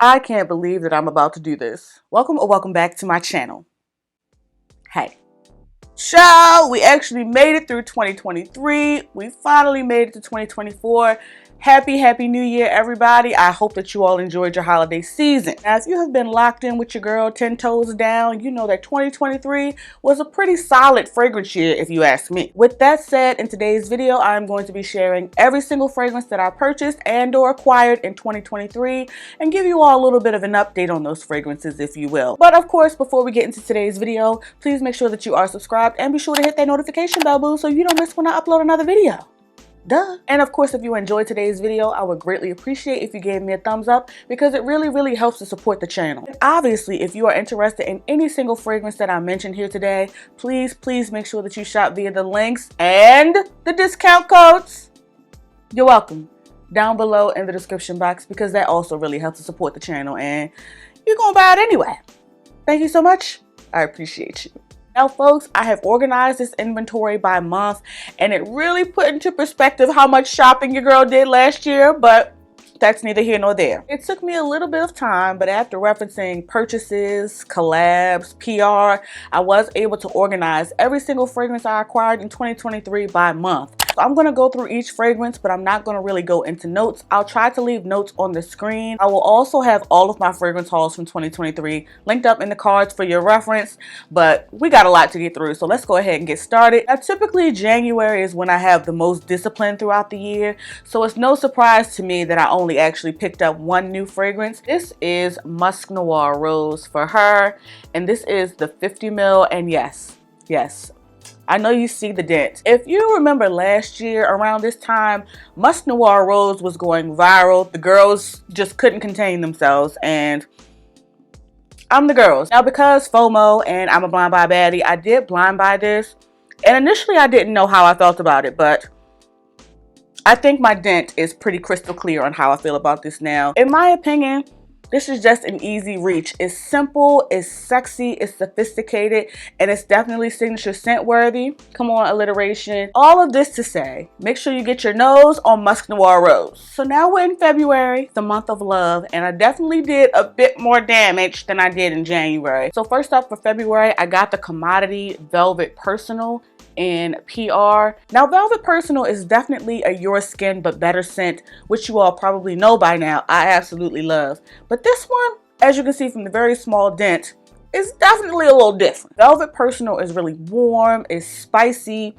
I can't believe that I'm about to do this. Welcome or welcome back to my channel. Hey. So, we actually made it through 2023. We finally made it to 2024. Happy New Year, everybody. I hope that you all enjoyed your holiday season. Now, if you have been locked in with your girl 10 toes down, you know that 2023 was a pretty solid fragrance year, if you ask me. With that said, in today's video, I'm going to be sharing every single fragrance that I purchased and or acquired in 2023 and give you all a little bit of an update on those fragrances, if you will. But of course, before we get into today's video, please make sure that you are subscribed and be sure to hit that notification bell, boo, so you don't miss when I upload another video. Duh. And of course, if you enjoyed today's video, I would greatly appreciate if you gave me a thumbs up because it really helps to support the channel. And obviously, if you are interested in any single fragrance that I mentioned here today, please make sure that you shop via the links and the discount codes. You're welcome. Down below in the description box because that also really helps to support the channel and you're gonna buy it anyway. Thank you so much. I appreciate you. Now folks, I have organized this inventory by month and it really put into perspective how much shopping your girl did last year, but that's neither here nor there. It took me a little bit of time, but after referencing purchases, collabs, PR, I was able to organize every single fragrance I acquired in 2023 by month. So I'm going to go through each fragrance, but I'm not going to really go into notes. I'll try to leave notes on the screen. I will also have all of my fragrance hauls from 2023 linked up in the cards for your reference, but we got a lot to get through, so let's go ahead and get started. Now, typically January is when I have the most discipline throughout the year, so it's no surprise to me that I only actually picked up one new fragrance. This is Musk Noir Rose for her, and this is the 50 ml, and yes, I know you see the dent. If you remember last year around this time, Musk Noir Rose was going viral. The girls just couldn't contain themselves, and I'm the girls. Now, because FOMO and I'm a blind buy baddie, I did blind buy this, and initially I didn't know how I felt about it, but I think my dent is pretty crystal clear on how I feel about this now. In my opinion, this is just an easy reach. It's simple, it's sexy, it's sophisticated, and it's definitely signature scent worthy. Come on, alliteration. All of this to say, make sure you get your nose on Musk Noir Rose. So now we're in February, the month of love, and I definitely did a bit more damage than I did in January. So first up for February, I got the Commodity Velvet Personal in PR. Now, Velvet Personal is definitely a your skin but better scent, which you all probably know by now I absolutely love. But this one, as you can see from the very small dent, is definitely a little different. Velvet Personal is really warm, it's spicy,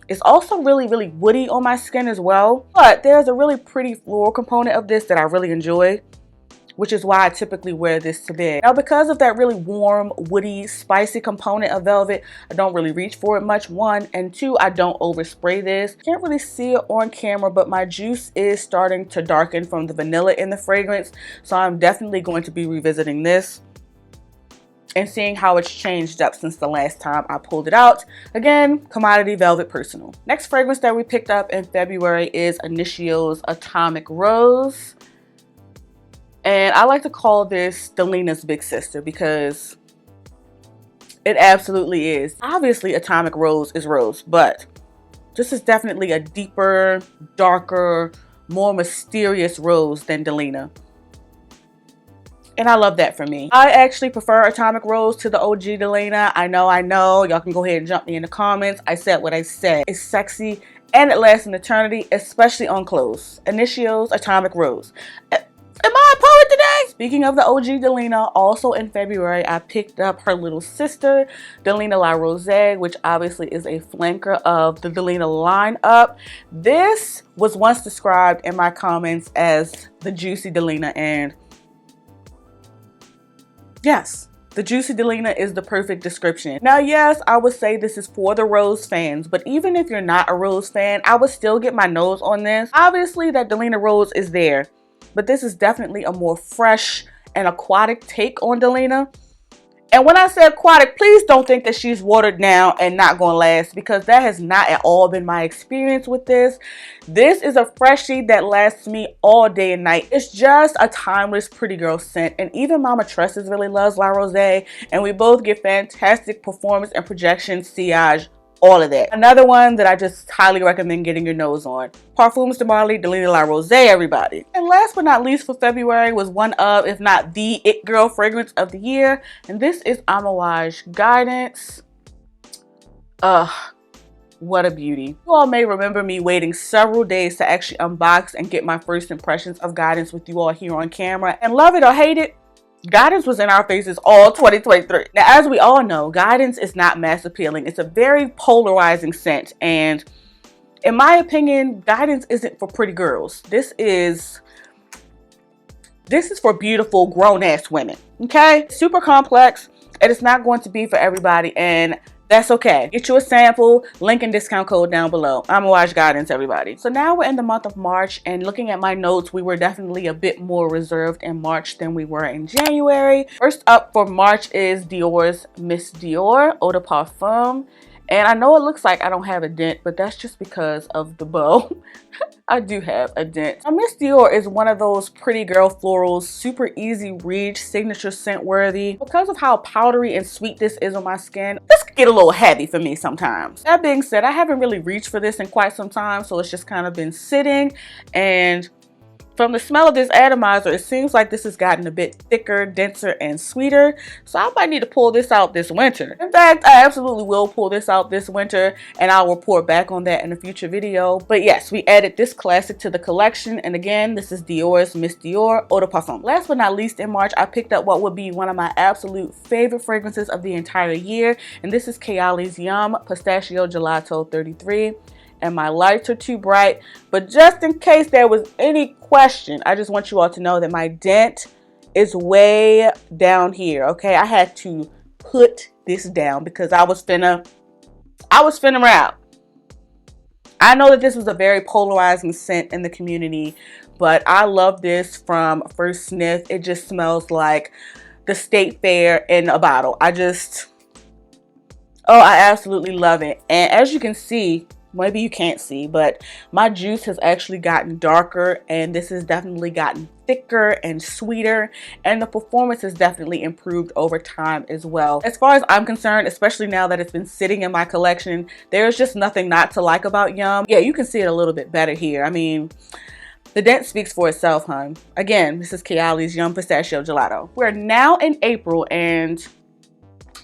it's also really woody on my skin as well. But there's a really pretty floral component of this that I really enjoy, which is why I typically wear this to bed. Now, because of that really warm, woody, spicy component of Velvet, I don't really reach for it much, one, and two, I don't overspray this. Can't really see it on camera, but my juice is starting to darken from the vanilla in the fragrance, so I'm definitely going to be revisiting this and seeing how it's changed up since the last time I pulled it out. Again, Commodity Velvet Personal. Next fragrance that we picked up in February is Initio's Atomic Rose. And I like to call this Delina's big sister because it absolutely is. Obviously, Atomic Rose is rose, but this is definitely a deeper, darker, more mysterious rose than Delina. And I love that for me. I actually prefer Atomic Rose to the OG Delina. I know. Y'all can go ahead and jump me in the comments. I said what I said. It's sexy and it lasts an eternity, especially on clothes. Initio's Atomic Rose. Am I a poet today? Speaking of the OG Delina, also in February, I picked up her little sister, Delina La Ros, which obviously is a flanker of the Delina lineup. This was once described in my comments as the Juicy Delina, and yes, the Juicy Delina is the perfect description. Now, yes, I would say this is for the Rose fans, but even if you're not a Rose fan, I would still get my nose on this. Obviously, that Delina Rose is there, but this is definitely a more fresh and aquatic take on Delina. And when I say aquatic, please don't think that she's watered down and not going to last, because that has not at all been my experience with this. This is a freshie that lasts me all day and night. It's just a timeless pretty girl scent, and even Mama Tresses really loves La Rose, and we both get fantastic performance and projection, sillage, all of that. Another one that I just highly recommend getting your nose on. Parfums de Marley, Delina La Ros, everybody. And last but not least for February was one of, if not the it girl fragrance of the year. And this is Guerlain Guidance. What a beauty. You all may remember me waiting several days to actually unbox and get my first impressions of Guidance with you all here on camera. And love it or hate it, Guidance was in our faces all 2023. Now, as we all know, Guidance is not mass appealing. It's a very polarizing scent. And in my opinion, Guidance isn't for pretty girls. This is for beautiful grown-ass women, okay? Super complex, and it's not going to be for everybody, and that's okay. Get you a sample, link and discount code down below. Guerlain Guidance, everybody. So now we're in the month of March, and looking at my notes, we were definitely a bit more reserved in March than we were in January. First up for March is Dior's Miss Dior Eau de Parfum. And I know it looks like I don't have a dent, but that's just because of the bow. I do have a dent. Now, Miss Dior is one of those pretty girl florals, super easy reach, signature scent worthy. Because of how powdery and sweet this is on my skin, this can get a little heavy for me sometimes. That being said, I haven't really reached for this in quite some time, so it's just kind of been sitting. And from the smell of this atomizer, it seems like this has gotten a bit thicker, denser, and sweeter. So I might need to pull this out this winter. In fact, I absolutely will pull this out this winter, and I'll report back on that in a future video. But yes, we added this classic to the collection. And again, this is Dior's Miss Dior Eau de Parfum. Last but not least, in March, I picked up what would be one of my absolute favorite fragrances of the entire year. And this is Kayali's Yum Pistachio Gelato 33. And my lights are too bright, but just in case there was any question, I just want you all to know that my dent is way down here, okay? I had to put this down because I was finna out. I know that this was a very polarizing scent in the community, but I love this from first sniff. It just smells like the state fair in a bottle. I absolutely love it. And as you can see, maybe you can't see, but my juice has actually gotten darker, and this has definitely gotten thicker and sweeter, and the performance has definitely improved over time as well. As far as I'm concerned, especially now that it's been sitting in my collection, there's just nothing not to like about Yum. Yeah, you can see it a little bit better here. I mean, the dent speaks for itself, hun. Again, this is Kayali's Yum Pistachio Gelato. We're now in April, and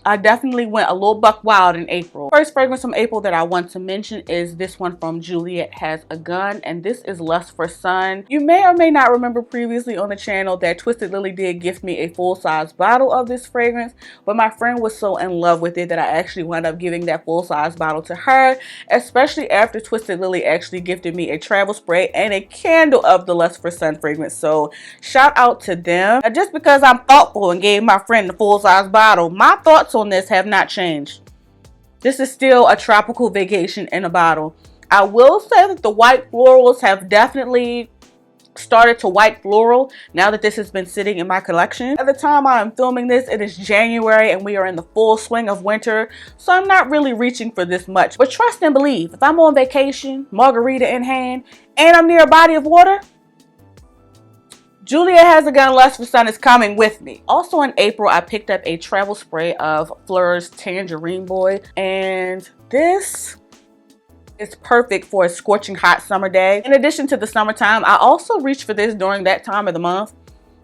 I definitely went a little buck wild in April. First fragrance from April that I want to mention is this one from Juliet Has a Gun, and this is Lust for Sun. You may or may not remember previously on the channel that Twisted Lily did gift me a full-size bottle of this fragrance, but my friend was so in love with it that I actually wound up giving that full-size bottle to her, especially after Twisted Lily actually gifted me a travel spray and a candle of the Lust for Sun fragrance. So shout out to them. Now, just because I'm thoughtful and gave my friend the full-size bottle, my thoughts on this have not changed. This is still a tropical vacation in a bottle. I will say that the white florals have definitely started to white floral now that this has been sitting in my collection. At the time I'm filming this, it is January and we are in the full swing of winter, so I'm not really reaching for this much. But trust and believe, if I'm on vacation, margarita in hand, and I'm near a body of water, Juliet Has a Gun Lust for Sun is coming with me. Also in April, I picked up a travel spray of Flur's Tangerine Boy, and this is perfect for a scorching hot summer day. In addition to the summertime, I also reached for this during that time of the month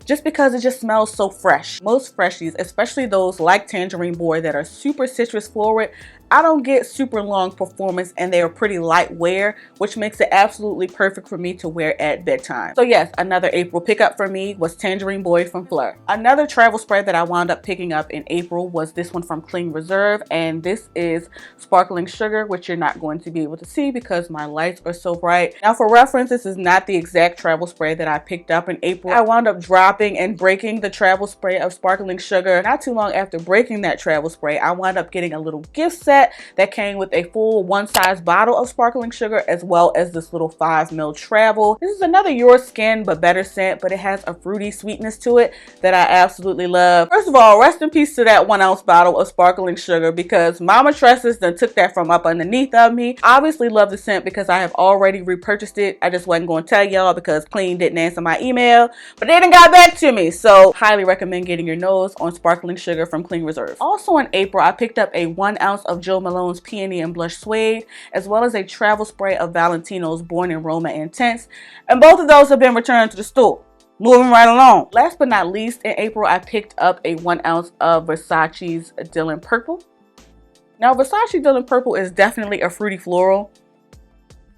just because it just smells so fresh. Most freshies, especially those like Tangerine Boy that are super citrus forward, I don't get super long performance, and they are pretty light wear, which makes it absolutely perfect for me to wear at bedtime. So yes, another April pickup for me was Tangerine Boy from Flur. Another travel spray that I wound up picking up in April was this one from Clean Reserve, and this is Sparkling Sugar, which you're not going to be able to see because my lights are so bright. Now for reference, this is not the exact travel spray that I picked up in April. I wound up dropping and breaking the travel spray of Sparkling Sugar. Not too long after breaking that travel spray, I wound up getting a little gift set that came with a full one-size bottle of Sparkling Sugar, as well as this little 5 ml travel. This is another Your Skin but better scent, but it has a fruity sweetness to it that I absolutely love. First of all, rest in peace to that 1 ounce bottle of Sparkling Sugar, because Mama Tresses done took that from up underneath of me. I obviously love the scent because I have already repurchased it. I just wasn't going to tell y'all because Clean didn't answer my email, but they didn't got back to me. So highly recommend getting your nose on Sparkling Sugar from Clean Reserve. Also in April, I picked up a 1 ounce of Jo Malone's Peony and Blush Suede, as well as a travel spray of Valentino's Born in Roma Intense. And both of those have been returned to the store. Moving right along. Last but not least, in April, I picked up a 1 ounce of Versace's Dylan Purple. Now, Versace Dylan Purple is definitely a fruity floral,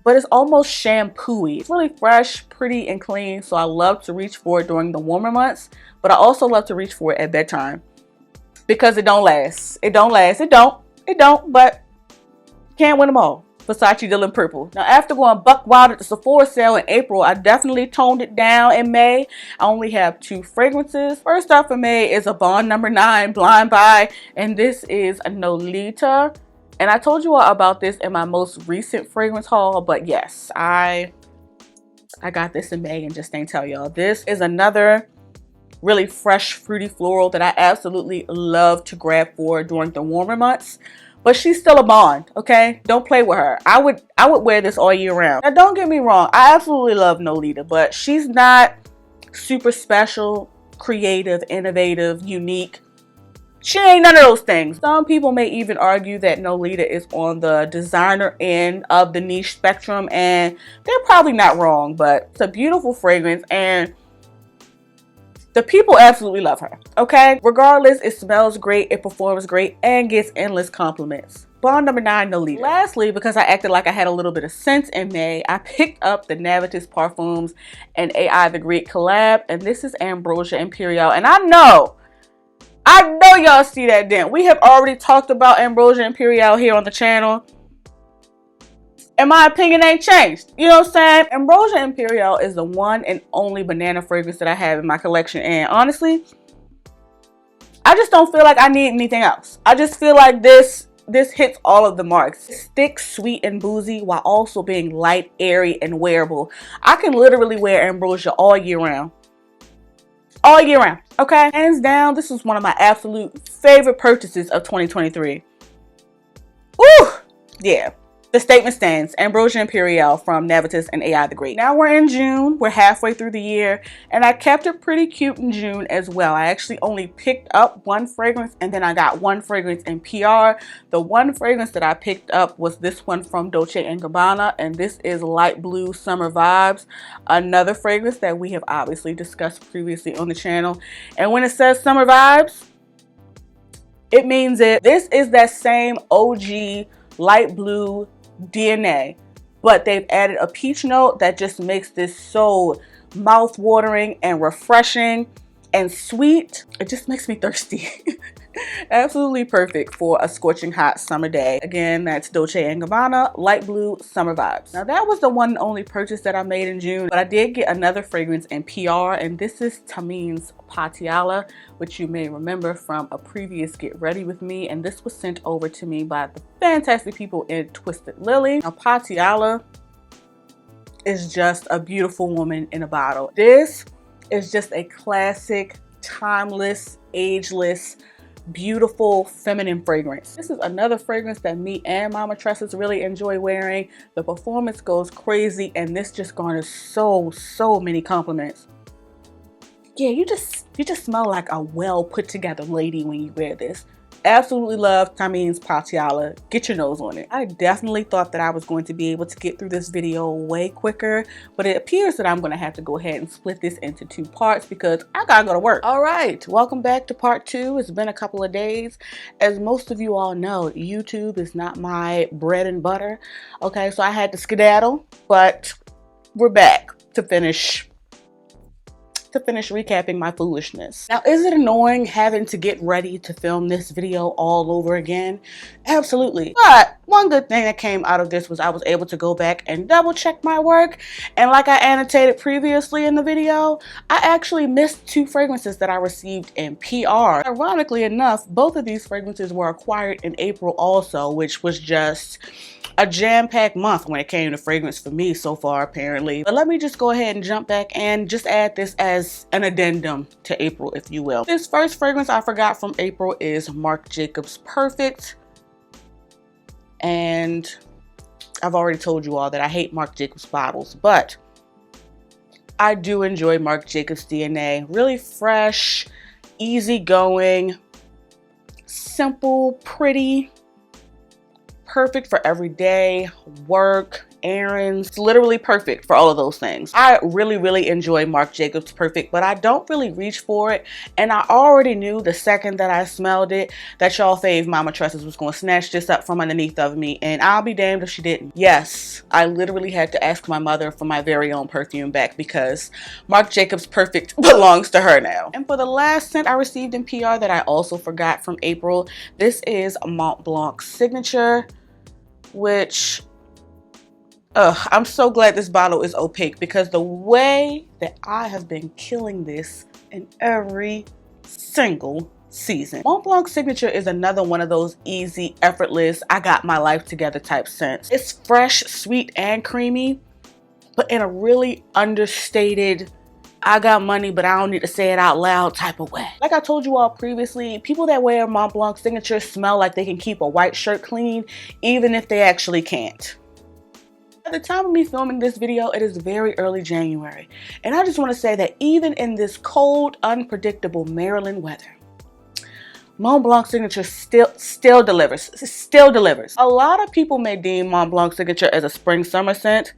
but it's almost shampoo-y. It's really fresh, pretty, and clean, so I love to reach for it during the warmer months, but I also love to reach for it at bedtime because it don't last. It don't last. It don't, but can't win them all. Versace Dylan Purple. Now, after going buck wild at the Sephora sale in April, I definitely toned it down in May. I only have 2 fragrances. First up for May is a Bond No. 9 Blind Buy, and this is a Noita. And I told you all about this in my most recent fragrance haul, but yes, I got this in May and just ain't tell y'all. This is another really fresh, fruity floral that I absolutely love to grab for during the warmer months. But she's still a Bond, okay? Don't play with her. I would wear this all year round. Now, don't get me wrong. I absolutely love Noita, but she's not super special, creative, innovative, unique. She ain't none of those things. Some people may even argue that Noita is on the designer end of the niche spectrum, and they're probably not wrong, but it's a beautiful fragrance, and the people absolutely love her, okay? Regardless, it smells great, it performs great, and gets endless compliments. Bond No. 9 Noita. Lastly, because I acted like I had a little bit of sense in May, I picked up the Navitus Parfums and AI the Great collab, and this is Ambrosia Imperial. And I know y'all see that dent. We have already talked about Ambrosia Imperial here on the channel, and my opinion ain't changed. You know what I'm saying? Ambrosia Imperial is the one and only banana fragrance that I have in my collection. And honestly, I just don't feel like I need anything else. I just feel like this hits all of the marks. It's thick, sweet, and boozy while also being light, airy, and wearable. I can literally wear Ambrosia all year round. All year round, okay? Hands down, this is one of my absolute favorite purchases of 2023. Woo! Yeah. The statement stands. Ambrosia Imperial from Navitus and AI the Great. Now we're in June. We're halfway through the year, and I kept it pretty cute in June as well. I actually only picked up 1 fragrance, and then I got 1 fragrance in PR. The 1 fragrance that I picked up was this one from Dolce Gabbana, and this is Light Blue Summer Vibes, another fragrance that we have obviously discussed previously on the channel. And when it says Summer Vibes, it means it. This is that same OG light blue DNA, but they've added a peach note that just makes this so mouth-watering and refreshing and sweet. It just makes me thirsty. Absolutely perfect for a scorching hot summer day. Again, that's Dolce & Gabbana Light Blue Summer Vibes. Now that was the one and only purchase that I made in June, but I did get another fragrance in PR, and this is Tamine's Patiala, which you may remember from a previous Get Ready With Me, and this was sent over to me by the fantastic people in Twisted Lily. Now Patiala is just a beautiful woman in a bottle. This is just a classic, timeless, ageless, beautiful feminine fragrance. This is another fragrance that me and Mama Tresses really enjoy wearing. The performance goes crazy, and this just garners so many compliments. Yeah, you just smell like a well put together lady when you wear this. Absolutely love Tamine's Patiala. Get your nose on it. I definitely thought that I was going to be able to get through this video way quicker, but it appears that I'm going to have to go ahead and split this into 2 parts because I gotta go to work. All right, welcome back to part 2. It's been a couple of days. As most of you all know, YouTube is not my bread and butter. Okay, so I had to skedaddle, but we're back to finish recapping my foolishness. Now, is it annoying having to get ready to film this video all over again? Absolutely. But one good thing that came out of this was I was able to go back and double check my work. And like I annotated previously in the video, I actually missed 2 fragrances that I received in PR. Ironically enough, both of these fragrances were acquired in April also, which was just a jam-packed month when it came to fragrance for me so far, apparently. But let me just go ahead and jump back and just add this as an addendum to April, if you will. This first fragrance I forgot from April is Marc Jacobs Perfect. And I've already told you all that I hate Marc Jacobs bottles, but I do enjoy Marc Jacobs DNA. Really fresh, easygoing, simple, pretty. perfect for everyday work, errands. It's literally perfect for all of those things. I really enjoy Marc Jacobs Perfect, but I don't really reach for it. And I already knew the second that I smelled it that y'all fave Mama Tresses was going to snatch this up from underneath of me, and I'll be damned if she didn't. Yes, I literally had to ask my mother for my very own perfume back because Marc Jacobs Perfect belongs to her now. And for the last scent I received in PR that I also forgot from April, this is Mont Blanc Signature, which I'm so glad this bottle is opaque because the way that I have been killing this in every single season. Mont Blanc Signature is another one of those easy, effortless, I got my life together type scents. It's fresh, sweet, and creamy, but in a really understated, I got money, but I don't need to say it out loud type of way. Like I told you all previously, people that wear Mont Blanc Signature smell like they can keep a white shirt clean, even if they actually can't. At the time of me filming this video, it is very early January, and I just want to say that even in this cold, unpredictable Maryland weather, Mont Blanc Signature still delivers. Still delivers. A lot of people may deem Mont Blanc Signature as a spring-summer scent,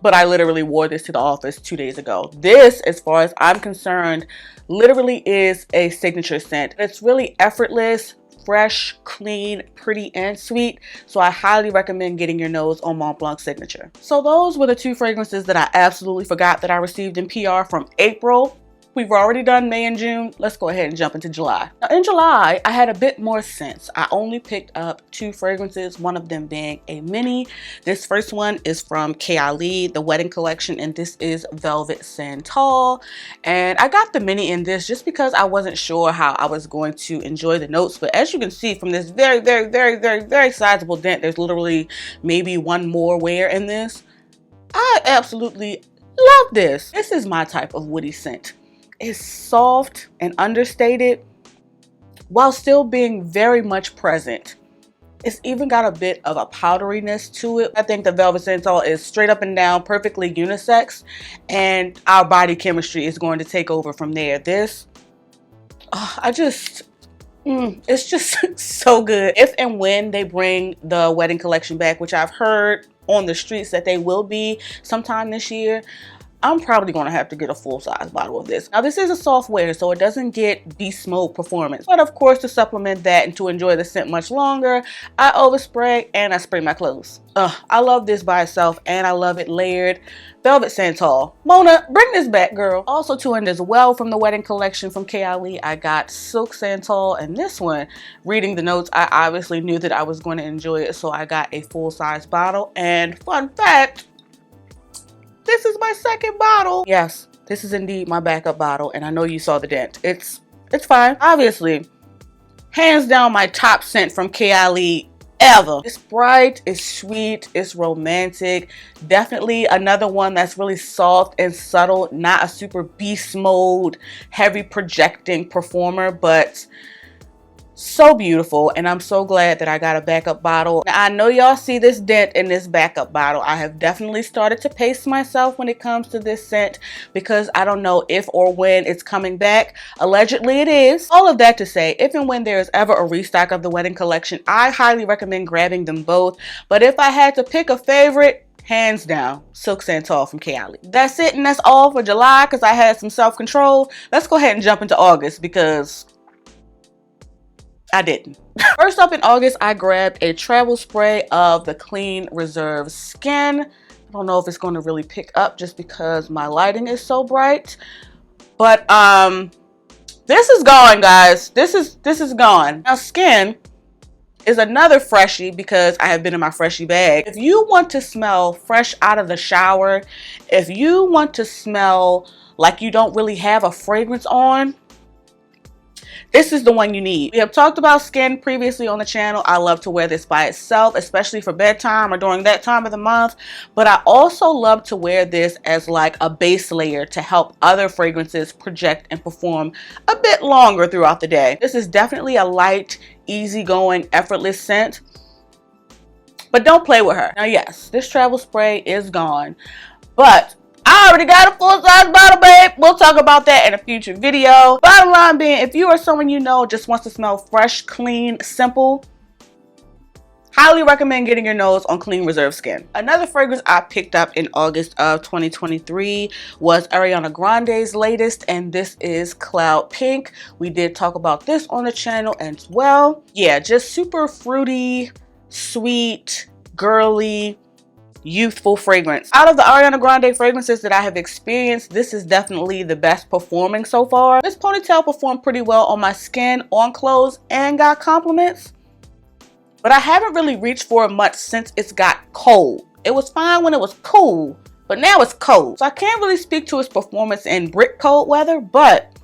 but I literally wore this to the office 2 days ago. This, as far as I'm concerned, literally is a signature scent. It's really effortless, fresh, clean, pretty, and sweet. So I highly recommend getting your nose on Mont Blanc Signature. So those were the two fragrances that I absolutely forgot that I received in PR from April. We've already done May and June. Let's go ahead and jump into July. Now in July, I had a bit more scents. I only picked up 2 fragrances, one of them being a mini. This first one is from Kayali, the wedding collection, and this is Velvet Santal. And I got the mini in this just because I wasn't sure how I was going to enjoy the notes. But as you can see from this very sizable dent, there's literally maybe one more wear in this. I absolutely love this. This is my type of woody scent. It's soft and understated while still being very much present. It's even got a bit of a powderiness to it. I think the Velvet Santal is straight up and down, perfectly unisex, and our body chemistry is going to take over from there. This, it's just so good. If and when they bring the wedding collection back, which I've heard on the streets that they will be sometime this year, I'm probably going to have to get a full-size bottle of this. Now, this is a soft wear, so it doesn't get beast mode performance. But of course, to supplement that and to enjoy the scent much longer, I overspray and I spray my clothes. I love this by itself, and I love it layered. Velvet Santal. Mona, bring this back, girl. Also to end as well from the wedding collection from Kayali, I got Silk Santal, and this one, reading the notes, I obviously knew that I was going to enjoy it, so I got a full-size bottle. And fun fact, this is my second bottle. Yes, this is indeed my backup bottle, and I know you saw the dent. It's fine. Obviously, hands down my top scent from Kayali ever. It's bright, it's sweet, it's romantic. Definitely another one that's really soft and subtle, not a super beast mode, heavy projecting performer, but so beautiful, and I'm so glad that I got a backup bottle. Now, I know y'all see this dent in this backup bottle. I have definitely started to pace myself when it comes to this scent because I don't know if or when it's coming back. Allegedly it is. All of that to say, if and when there is ever a restock of the wedding collection, I highly recommend grabbing them both. But if I had to pick a favorite, hands down, Silk Santal from Kayali. That's it, and that's all for July because I had some self-control. Let's go ahead and jump into August because I didn't. First up in August, I grabbed a travel spray of the Clean Reserve Skin. I don't know if it's going to really pick up just because my lighting is so bright. But this is gone, guys. This is gone. Now, Skin is another freshie because I have been in my freshie bag. If you want to smell fresh out of the shower, if you want to smell like you don't really have a fragrance on, this is the one you need. We have talked about Skin previously on the channel. I love to wear this by itself, especially for bedtime or during that time of the month. But I also love to wear this as like a base layer to help other fragrances project and perform a bit longer throughout the day. This is definitely a light, easygoing, effortless scent. But don't play with her. Now, yes, this travel spray is gone, but I already got a full-size bottle, babe. We'll talk about that in a future video. Bottom line being, if you or someone you know just wants to smell fresh, clean, simple, Highly recommend getting your nose on clean reserve skin. Another fragrance I picked up in August of 2023 was Ariana Grande's latest, and this is Cloud Pink. We did talk about this on the channel as well. Yeah, just super fruity, sweet, girly, youthful fragrance. Out of the Ariana Grande fragrances that I have experienced, this is definitely the best performing so far. This ponytail performed pretty well on my skin, on clothes, and got compliments. But I haven't really reached for it much since it's got cold. It was fine when it was cool, but now it's cold. So I can't really speak to its performance in brick cold weather, but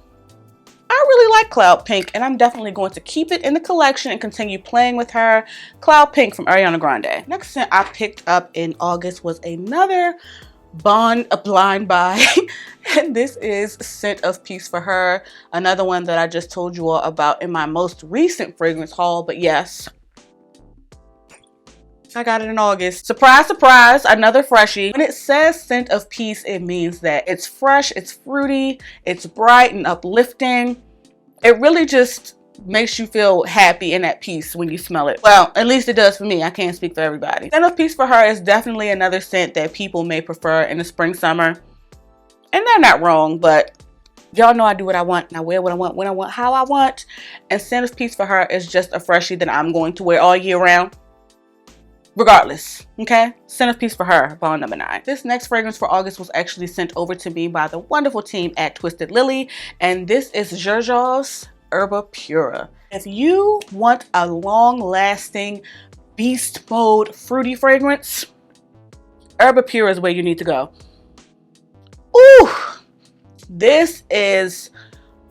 I really like Cloud Pink, and I'm definitely going to keep it in the collection and continue playing with her. Cloud Pink from Ariana Grande. Next scent I picked up in August was another blind buy, and this is Scent of Peace for Her. Another one that I just told you all about in my most recent fragrance haul, but yes, I got it in August. Surprise, surprise, another freshie. When it says Scent of Peace, it means that it's fresh, it's fruity, it's bright and uplifting. It really just makes you feel happy and at peace when you smell it. Well, at least it does for me. I can't speak for everybody. Scent of Peace for Her is definitely another scent that people may prefer in the spring, summer. And they're not wrong, but y'all know I do what I want and I wear what I want, when I want, how I want. And Scent of Peace for Her is just a freshie that I'm going to wear all year round. Regardless, okay? Scent of Peace for Her, bond number 9. This next fragrance for August was actually sent over to me by the wonderful team at Twisted Lily, and this is Xerjoff's Herba Pura. If you want a long-lasting beast mode fruity fragrance, Herba Pura is where you need to go. Ooh, this is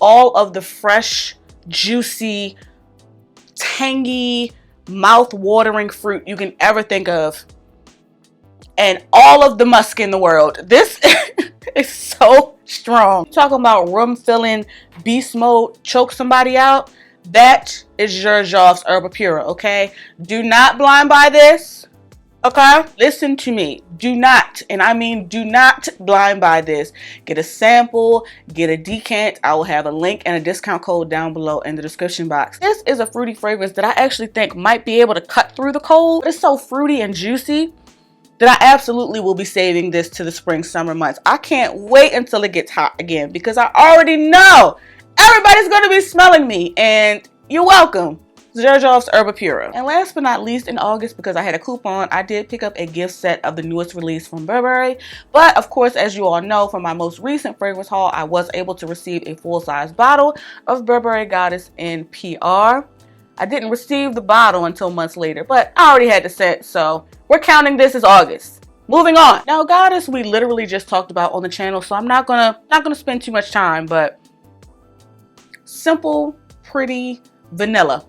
all of the fresh, juicy, tangy, mouth-watering fruit you can ever think of, and all of the musk in the world. This is so strong. Talking about room filling, beast mode, choke somebody out. That is Xerjoff's Herba Pura. Okay, do not blind buy this. Okay, listen to me. Do not, and I mean do not blind buy this. Get a sample, get a decant. I will have a link and a discount code down below in the description box. This is a fruity fragrance that I actually think might be able to cut through the cold. It's so fruity and juicy that I absolutely will be saving this to the spring, summer months. I can't wait until it gets hot again because I already know everybody's going to be smelling me, and you're welcome. Xerjoff's Herba Pura. And last but not least, in August, because I had a coupon, I did pick up a gift set of the newest release from Burberry. But of course, as you all know, from my most recent fragrance haul, I was able to receive a full-size bottle of Burberry Goddess in PR. I didn't receive the bottle until months later, but I already had the set, so we're counting this as August. Moving on. Now, Goddess, we literally just talked about on the channel, so I'm not gonna spend too much time, but simple, pretty, vanilla.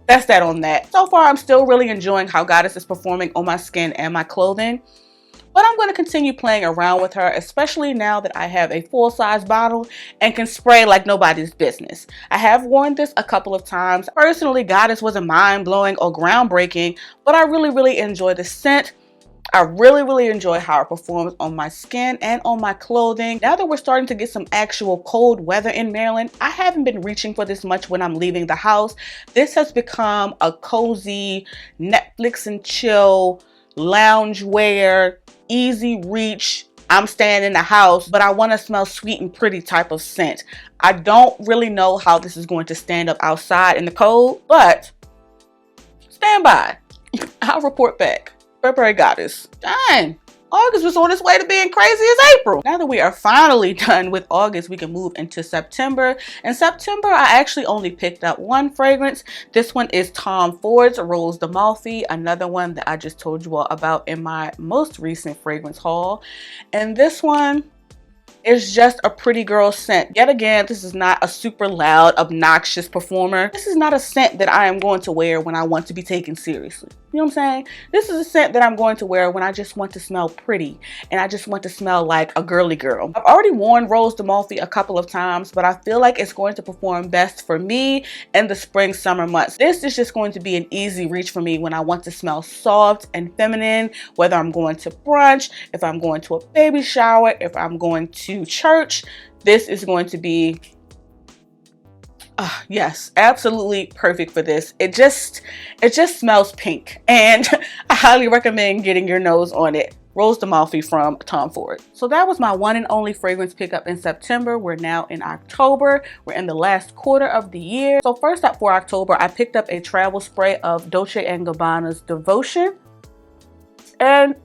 That's that on that. So far, I'm still really enjoying how Goddess is performing on my skin and my clothing. But I'm going to continue playing around with her, especially now that I have a full-size bottle and can spray like nobody's business. I have worn this a couple of times. Personally, Goddess wasn't mind-blowing or groundbreaking, but I really enjoy the scent. I really enjoy how it performs on my skin and on my clothing. Now that we're starting to get some actual cold weather in Maryland, I haven't been reaching for this much when I'm leaving the house. This has become a cozy Netflix and chill, lounge wear, easy reach. I'm staying in the house, but I want to smell sweet and pretty type of scent. I don't really know how this is going to stand up outside in the cold, but stand by. I'll report back. Burberry Goddess. Dang, August was on its way to being crazy as April. Now that we are finally done with August, we can move into September. In September, I actually only picked up one fragrance. This one is Tom Ford's Rose d'Amalfi, another one that I just told you all about in my most recent fragrance haul. And this one is just a pretty girl scent. Yet again, this is not a super loud, obnoxious performer. This is not a scent that I am going to wear when I want to be taken seriously. You know what I'm saying? This is a scent that I'm going to wear when I just want to smell pretty and I just want to smell like a girly girl. I've already worn Rose d'Amalfi a couple of times, but I feel like it's going to perform best for me in the spring, summer months. This is just going to be an easy reach for me when I want to smell soft and feminine, whether I'm going to brunch, if I'm going to a baby shower, if I'm going to church. This is going to be Yes, absolutely perfect for this. It just smells pink, and I highly recommend getting your nose on it. Rose d'Amalfi from Tom Ford. So that was my one and only fragrance pickup in September. We're now in October. We're in the last quarter of the year. So first up for October, I picked up a travel spray of Dolce & Gabbana's Devotion. And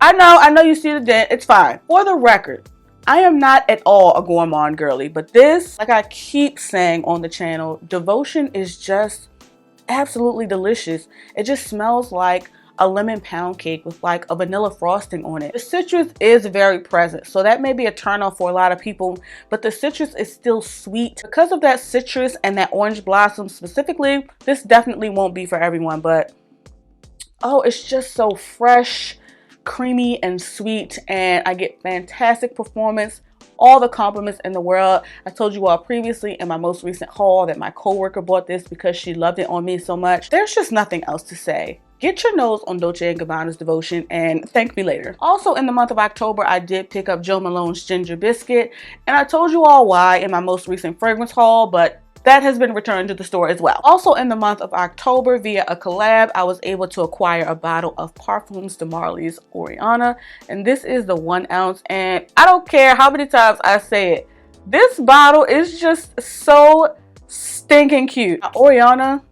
I know you see the dent. It's fine. For the record, I am not at all a gourmand girly, but this, like I keep saying on the channel, Devotion is just absolutely delicious. It just smells like a lemon pound cake with like a vanilla frosting on it. The citrus is very present, so that may be a turn off for a lot of people, but the citrus is still sweet. Because of that citrus and that orange blossom specifically, this definitely won't be for everyone, but oh, it's just so fresh, creamy and sweet, and I get fantastic performance, all the compliments in the world. I told you all previously in my most recent haul that my coworker bought this because she loved it on me so much. There's just nothing else to say. Get your nose on Dolce & Gabbana's Devotion and thank me later. Also in the month of October, I did pick up Jo Malone's Ginger Biscuit, and I told you all why in my most recent fragrance haul, but that has been returned to the store as well. Also in the month of October, via a collab, I was able to acquire a bottle of Parfums de Marley's Oriana, and this is the 1 ounce, and I don't care how many times I say it, this bottle is just so stinking cute. Oriana,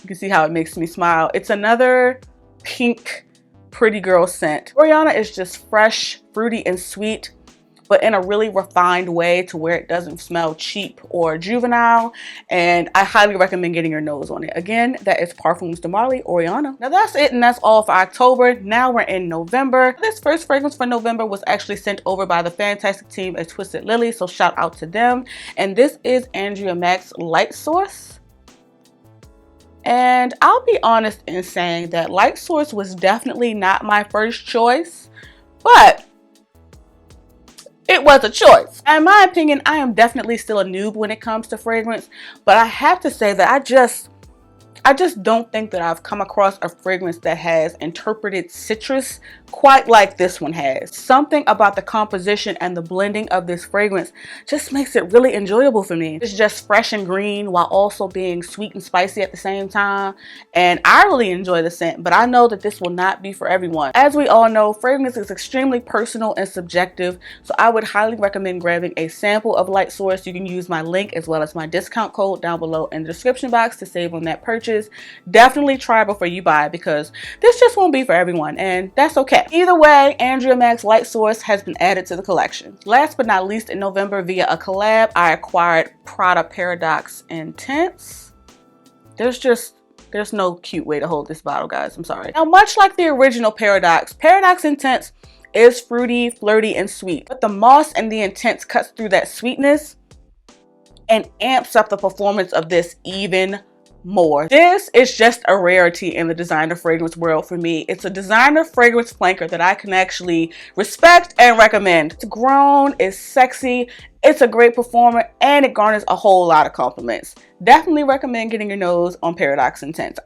you can see how it makes me smile. It's another pink pretty girl scent. Oriana is just fresh, fruity, and sweet, but in a really refined way to where it doesn't smell cheap or juvenile, and I highly recommend getting your nose on it. Again, that is Parfums de Marley Oriana. Now that's it, and that's all for October. Now we're in November. This first fragrance for November was actually sent over by the fantastic team at Twisted Lily, so shout out to them. And this is Andrea Mac's Light Source. And I'll be honest in saying that Light Source was definitely not my first choice, but it was a choice. In my opinion, I am definitely still a noob when it comes to fragrance, but I have to say that I just don't think that I've come across a fragrance that has interpreted citrus quite like this one has. Something about the composition and the blending of this fragrance just makes it really enjoyable for me. It's just fresh and green while also being sweet and spicy at the same time, and I really enjoy the scent, but I know that this will not be for everyone. As we all know, fragrance is extremely personal and subjective, so I would highly recommend grabbing a sample of Light Source. You can use my link as well as my discount code down below in the description box to save on that purchase. Definitely try before you buy, because this just won't be for everyone, and that's okay. Either way, Andrea Mac's Light Source has been added to the collection. Last but not least, in November, via a collab, I acquired Prada Paradox Intense. There's no cute way to hold this bottle, guys. I'm sorry. Now, much like the original Paradox Intense is fruity, flirty, and sweet, but the moss and the Intense cuts through that sweetness and amps up the performance of this even more. This is just a rarity in the designer fragrance world for me. It's a designer fragrance flanker that I can actually respect and recommend. It's grown, it's sexy, it's a great performer, and it garners a whole lot of compliments. Definitely recommend getting your nose on Paradox Intense.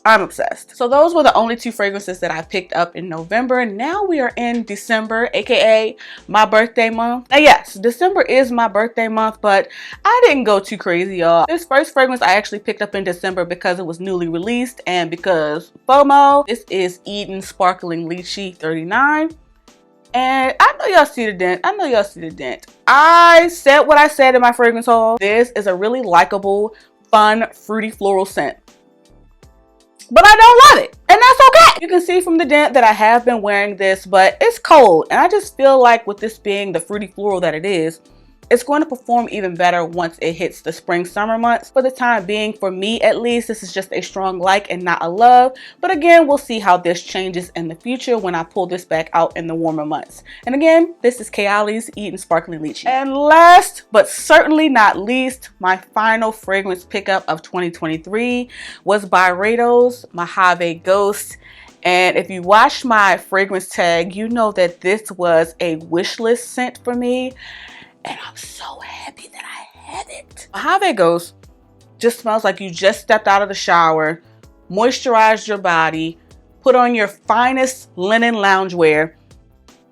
I'm obsessed. So those were the only 2 fragrances that I picked up in November. Now we are in December, aka my birthday month. Now yes, December is my birthday month, but I didn't go too crazy, y'all. This first fragrance I actually picked up in December because it was newly released and because FOMO. This is Eden Sparkling Ley 39. And I know y'all see the dent. I said what I said in my fragrance haul. This is a really likable, fun, fruity floral scent, but I don't love it, and that's okay. You can see from the dent that I have been wearing this, but it's cold, and I just feel like with this being the fruity floral that it is, it's going to perform even better once it hits the spring summer months. For the time being, for me at least, this is just a strong like and not a love, but again, we'll see how this changes in the future when I pull this back out in the warmer months. And again, this is Kayali's Eden Sparkling Ley. And last but certainly not least, my final fragrance pickup of 2023 was Byos Mve Ghost. And if you watched my fragrance tag, you know that this was a wish list scent for me, and I'm so happy that I have it. Mve Ghost just smells like you just stepped out of the shower, moisturized your body, put on your finest linen loungewear,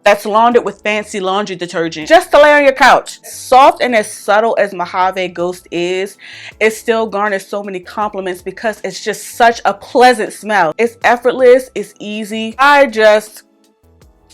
that's laundered with fancy laundry detergent just to lay on your couch. Soft and as subtle as Mve Ghost is, it still garners so many compliments because it's just such a pleasant smell. It's effortless, it's easy. I just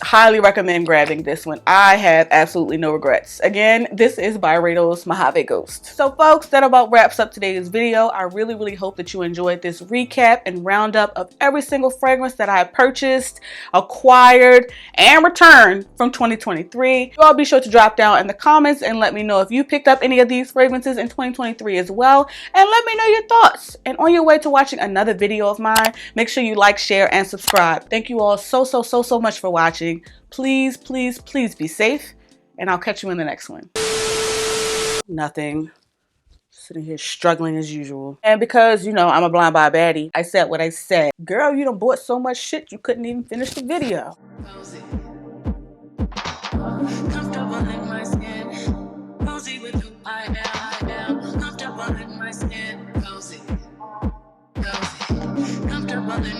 highly recommend grabbing this one. I have absolutely no regrets. Again, this is Byos Mve Ghost. So folks, that about wraps up today's video. I really hope that you enjoyed this recap and roundup of every single fragrance that I purchased, acquired, and returned from 2023. You all be sure to drop down in the comments and let me know if you picked up any of these fragrances in 2023 as well, and let me know your thoughts. And on your way to watching another video of mine, make sure you like, share, and subscribe. Thank you all so much for watching. Please be safe, and I'll catch you in the next one. Nothing. Sitting here struggling as usual. And because, you know, I'm a blind buy baddie, I said what I said. Girl, you done bought so much shit you couldn't even finish the video. Comfortable in my skin. Cozy with who I am. Comfortable in my skin. Cozy. Comfortable in